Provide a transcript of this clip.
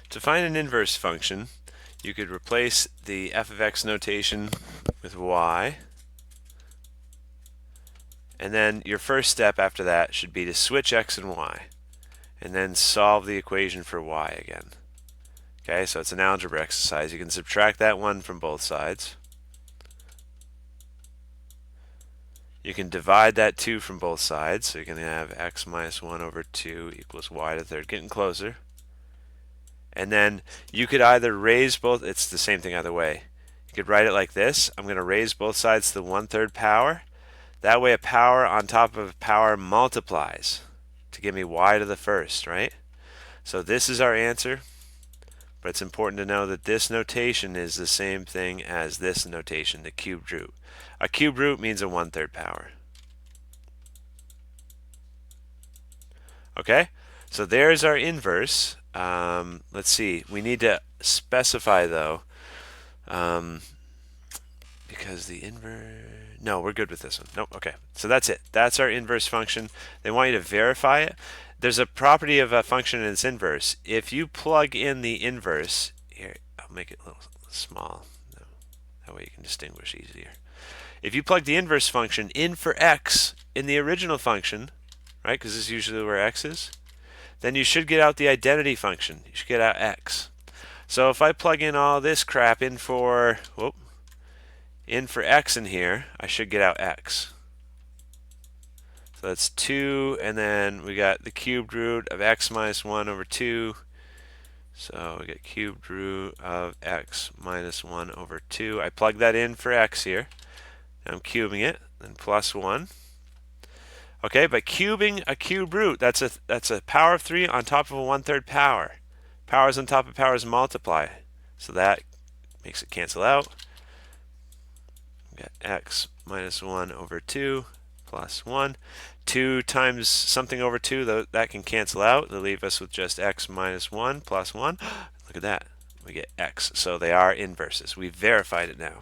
To find an inverse function, you could replace the f of x notation with y, and then your first step after that should be to switch x and y, and then solve the equation for y again. Okay, so it's an algebra exercise. You can subtract that 1 from both sides. You can divide that 2 from both sides, so you're going to have x minus 1 over 2 equals y to the third, getting closer. And then you could either raise both, it's the same thing either way. You could write it like this. I'm going to raise both sides to the 1/3 power. That way a power on top of a power multiplies to give me y to the first, right? So this is our answer, but it's important to know that this notation is the same thing as this notation, the cubed root. A cubed root means a 1/3 power. Okay, so there's our inverse. Let's see, we need to specify though, because the inverse, no, we're good with this one. Nope, okay, so that's it. That's our inverse function. They want you to verify it. There's a property of a function and its inverse. If you plug in the inverse, here, I'll make it a little small. That way you can distinguish easier. If you plug the inverse function in for x in the original function, right, because this is usually where x is, then you should get out the identity function. You should get out x. So if I plug in all this crap in for x in here, I should get out x. So that's 2, and then we got the cubed root of x minus 1 over 2. So we get cubed root of x minus 1 over 2. I plug that in for x here. I'm cubing it, then plus 1. Okay, but cubing a cube root, that's a power of 3 on top of a 1/3 power. Powers on top of powers multiply. So that makes it cancel out. We got x minus 1 over 2 plus 1. 2 times something over 2, that can cancel out. They'll leave us with just x minus 1 plus 1. Look at that. We get x. So they are inverses. We've verified it now.